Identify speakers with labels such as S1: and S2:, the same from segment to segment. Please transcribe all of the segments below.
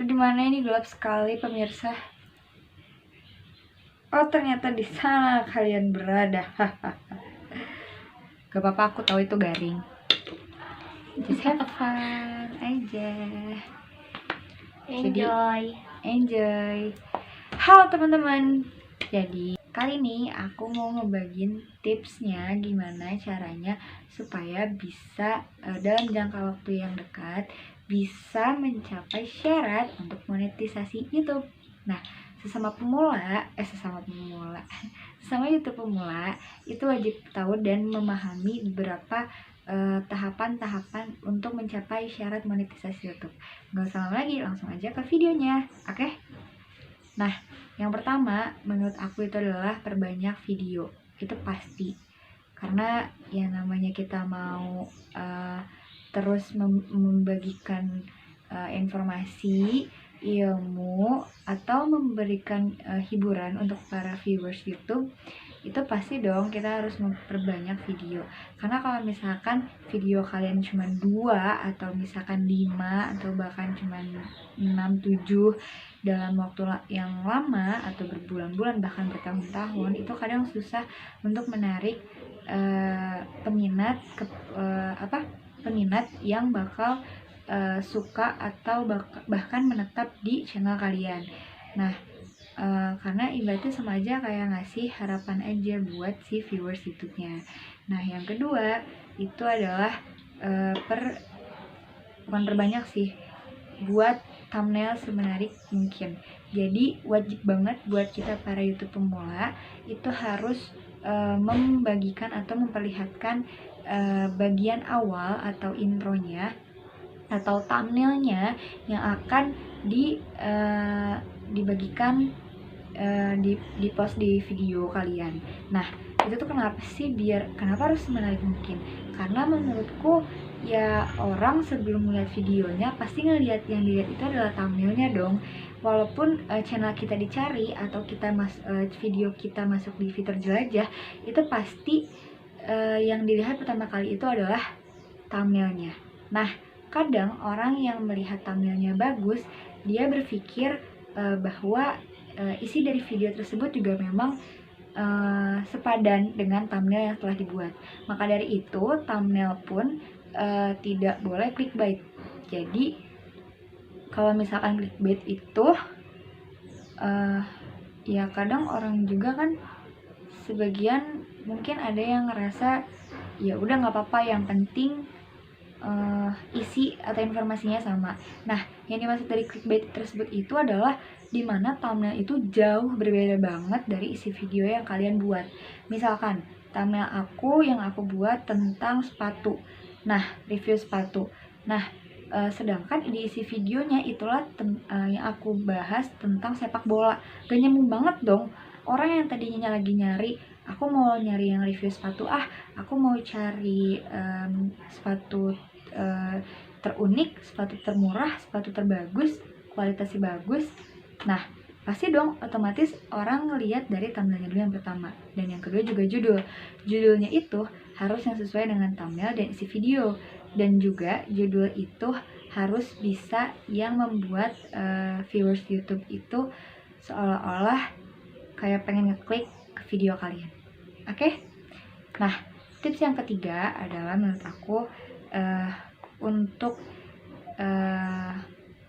S1: Di mana ini gelap sekali pemirsa. Oh, ternyata di sana kalian berada. Gak apa-apa, aku tahu itu garing. Just have fun aja. Enjoy. Halo teman-teman. Jadi kali ini aku mau ngebagiin tipsnya gimana caranya supaya bisa dalam jangka waktu yang dekat bisa mencapai syarat untuk monetisasi YouTube. Nah, sesama YouTube pemula itu wajib tahu dan memahami beberapa tahapan-tahapan untuk mencapai syarat monetisasi YouTube. Gak usah lama lagi, langsung aja ke videonya, oke? Nah, yang pertama menurut aku itu adalah perbanyak video. Itu pasti, karena yang namanya kita mau terus membagikan informasi, ilmu, atau memberikan hiburan untuk para viewers YouTube, itu pasti dong kita harus memperbanyak video. Karena kalau misalkan video kalian cuma 2 atau misalkan 5 atau bahkan cuma 6, 7 dalam waktu yang lama atau berbulan-bulan bahkan bertahun-tahun, itu kadang susah untuk menarik peminat yang bakal suka atau bahkan menetap di channel kalian. Nah, karena ibaratnya sama aja kayak ngasih harapan aja buat si viewers YouTube-nya. Nah, yang kedua itu adalah bukan perbanyak sih, buat thumbnail semenarik mungkin. Jadi wajib banget buat kita para YouTube pemula itu harus membagikan atau memperlihatkan bagian awal atau intronya atau thumbnailnya yang akan dibagikan di post di video kalian. Nah, itu tuh kenapa harus menarik mungkin? Karena menurutku ya orang sebelum melihat videonya pasti yang dilihat itu adalah thumbnailnya dong. Walaupun channel kita dicari atau video kita masuk di fitur jelajah, itu pasti yang dilihat pertama kali itu adalah thumbnailnya. Nah, kadang orang yang melihat thumbnailnya bagus, dia berpikir bahwa isi dari video tersebut juga memang sepadan dengan thumbnail yang telah dibuat. Maka dari itu, thumbnail pun tidak boleh clickbait. Jadi, kalau misalkan clickbait itu, ya kadang orang juga kan sebagian mungkin ada yang ngerasa ya udah nggak apa-apa, yang penting isi atau informasinya sama. Nah, yang dimaksud dari clickbait tersebut itu adalah dimana thumbnail itu jauh berbeda banget dari isi video yang kalian buat. Misalkan thumbnail yang aku buat tentang sepatu, nah review sepatu. Nah, sedangkan di isi videonya itulah yang aku bahas tentang sepak bola. Gak nyambung banget dong. Orang yang tadinya lagi nyari, aku mau nyari yang review sepatu, aku mau cari sepatu terunik, sepatu termurah, sepatu terbagus, kualitasnya bagus. Nah, pasti dong otomatis orang ngelihat dari thumbnailnya dulu yang pertama. Dan yang kedua juga judulnya itu harus yang sesuai dengan thumbnail dan isi video. Dan juga judul itu harus bisa yang membuat viewers YouTube itu seolah-olah kayak pengen ngeklik ke video kalian. Oke? Nah, tips yang ketiga adalah menurut aku untuk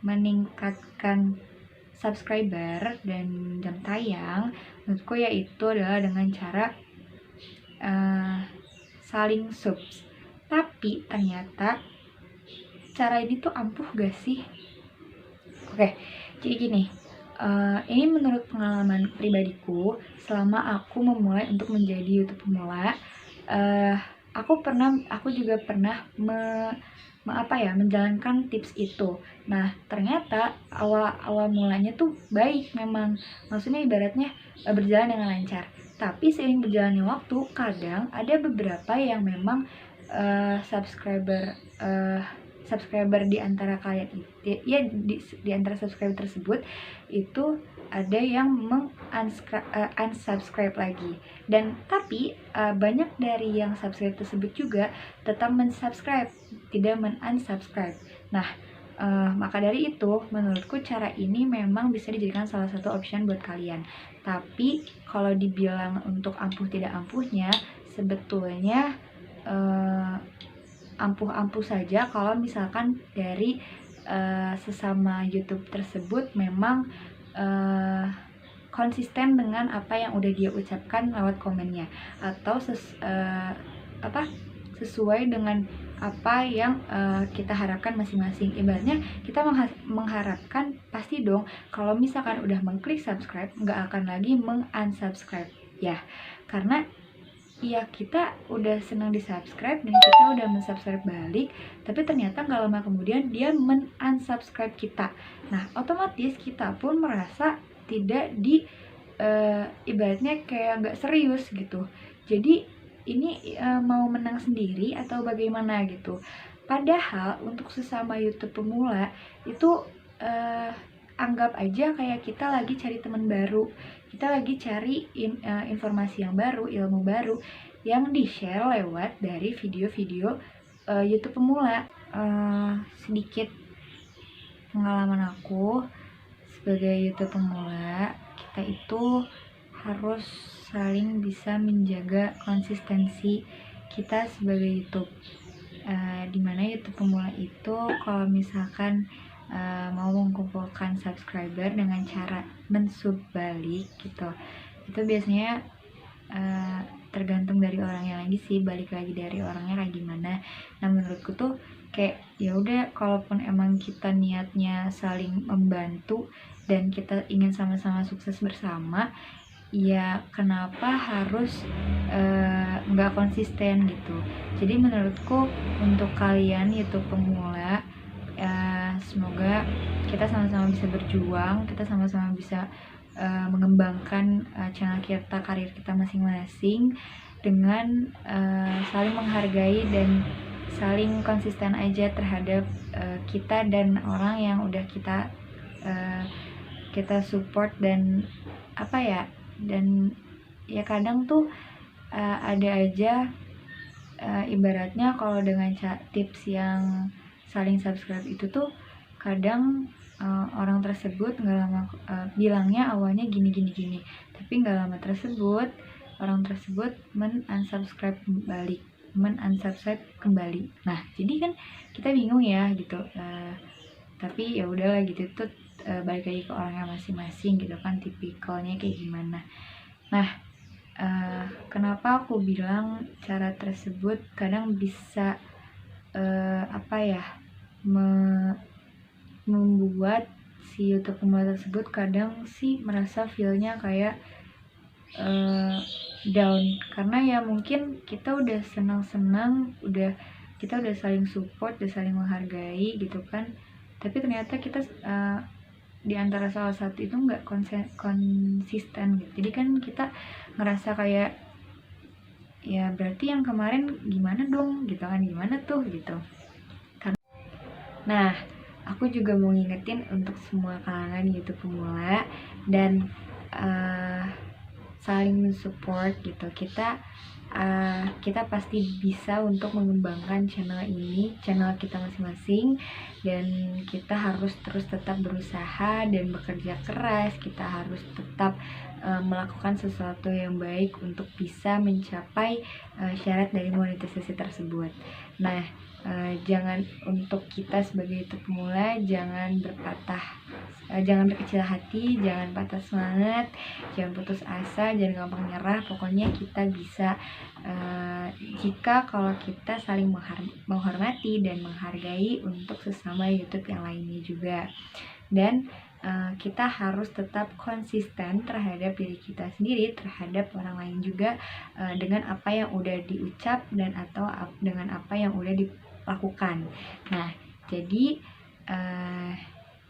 S1: meningkatkan subscriber dan jam tayang, menurutku yaitu adalah dengan cara saling subs. Tapi ternyata cara ini tuh ampuh gak sih? Oke, jadi gini, ini menurut pengalaman pribadiku selama aku memulai untuk menjadi YouTube pemula. Aku juga pernah menjalankan tips itu. Nah, ternyata awal mulanya tuh baik memang. Maksudnya ibaratnya berjalan dengan lancar. Tapi seiring berjalannya waktu, kadang ada beberapa yang memang subscriber di antara kalian itu, ya di antara subscriber tersebut itu ada yang unsubscribe lagi. Dan tapi banyak dari yang subscribe tersebut juga tetap mensubscribe, tidak unsubscribe. Nah, Maka dari itu, menurutku cara ini memang bisa dijadikan salah satu option buat kalian. Tapi kalau dibilang untuk ampuh tidak ampuhnya, sebetulnya ampuh-ampuh saja kalau misalkan dari sesama YouTube tersebut memang konsisten dengan apa yang udah dia ucapkan lewat komennya, atau sesuai dengan apa yang kita harapkan masing-masing. Ibaratnya kita mengharapkan pasti dong kalau misalkan udah mengklik subscribe nggak akan lagi mengunsubscribe ya, karena ya kita udah senang di subscribe dan kita udah mensubscribe balik, tapi ternyata nggak lama kemudian dia men-unsubscribe kita. Nah otomatis kita pun merasa tidak ibaratnya kayak nggak serius gitu. Jadi ini mau menang sendiri atau bagaimana gitu. Padahal untuk sesama YouTube pemula itu anggap aja kayak kita lagi cari teman baru, kita lagi cari informasi yang baru, ilmu baru yang di-share lewat dari video-video YouTube pemula. Sedikit pengalaman aku sebagai YouTube pemula, kita itu harus saling bisa menjaga konsistensi kita sebagai YouTube. Dimana YouTube pemula itu kalau misalkan mau mengumpulkan subscriber dengan cara mensub balik gitu, itu biasanya tergantung dari orangnya lagi sih, balik lagi dari orangnya kayak gimana. Nah menurutku tuh kayak ya udah, kalaupun emang kita niatnya saling membantu dan kita ingin sama-sama sukses bersama, ya kenapa harus nggak konsisten gitu. Jadi menurutku untuk kalian YouTube pemula, semoga kita sama-sama bisa berjuang, kita sama-sama bisa mengembangkan channel kita, karir kita masing-masing dengan saling menghargai dan saling konsisten aja terhadap kita dan orang yang udah kita support. Dan apa ya, dan ya kadang tuh ada aja ibaratnya kalau dengan tips yang saling subscribe itu tuh kadang orang tersebut nggak lama bilangnya awalnya gini, tapi nggak lama tersebut orang tersebut men-unsubscribe kembali. Nah jadi kan kita bingung ya gitu, tapi ya udahlah gitu, itu balik lagi ke orangnya masing-masing gitu kan, tipikalnya kayak gimana. Nah kenapa aku bilang cara tersebut kadang bisa membuat si YouTube pemula tersebut kadang sih merasa feelnya kayak down, karena ya mungkin kita udah senang-senang, kita udah saling support, udah saling menghargai gitu kan, tapi ternyata kita di antara salah satu itu nggak konsisten gitu. Jadi kan kita ngerasa kayak ya berarti yang kemarin gimana dong gitu kan, gimana tuh gitu. Nah aku juga mau ngingetin untuk semua kalangan YouTube pemula dan saling mensupport gitu. Kita pasti bisa untuk mengembangkan channel kita masing-masing, dan kita harus terus tetap berusaha dan bekerja keras. Kita harus tetap melakukan sesuatu yang baik untuk bisa mencapai syarat dari monetisasi tersebut. Nah jangan, untuk kita sebagai YouTube pemula, jangan berkecil hati, jangan patah semangat, jangan putus asa, jangan gampang nyerah. Pokoknya kita bisa jika kalau kita saling menghormati dan menghargai untuk sesama YouTube yang lainnya juga. Dan kita harus tetap konsisten terhadap diri kita sendiri, terhadap orang lain juga, dengan apa yang udah diucap dan atau dengan apa yang udah dilakukan. Nah jadi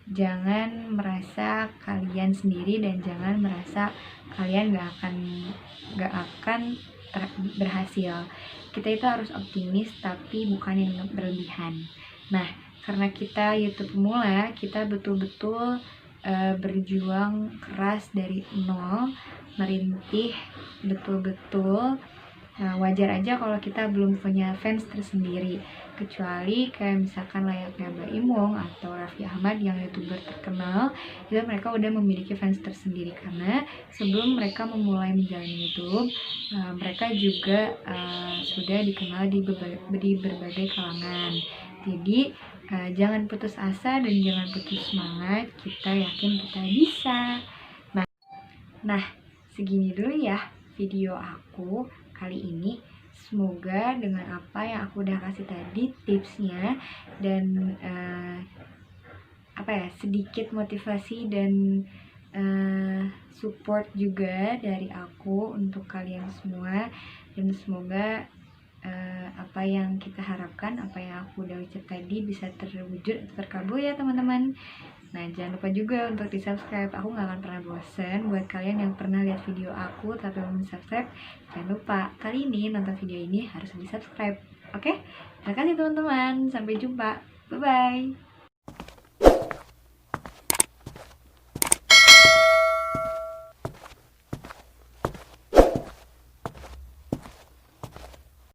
S1: jangan merasa kalian sendiri dan jangan merasa kalian gak akan berhasil. Kita itu harus optimis tapi bukan yang berlebihan. Nah karena kita YouTube pemula, kita betul-betul berjuang keras dari nol, merintih betul-betul Nah, wajar aja kalau kita belum punya fans tersendiri, kecuali kayak misalkan layaknya Mbak Imong atau Raffi Ahmad yang YouTuber terkenal, itu mereka udah memiliki fans tersendiri karena sebelum mereka memulai menjalani YouTube, mereka juga sudah dikenal di berbagai kalangan. Jadi jangan putus asa dan jangan putus semangat, kita yakin kita bisa. Nah, segini dulu ya video aku kali ini. Semoga dengan apa yang aku udah kasih tadi tipsnya dan sedikit motivasi dan support juga dari aku untuk kalian semua, dan semoga apa yang kita harapkan, apa yang aku udah ucap tadi bisa terwujud atau terkabul ya teman-teman. Nah, jangan lupa juga untuk di subscribe. Aku gak akan pernah bosen. Buat kalian yang pernah lihat video aku tapi belum subscribe, jangan lupa kali ini nonton video ini harus di subscribe. Oke? Terima kasih teman-teman. Sampai jumpa. Bye-bye.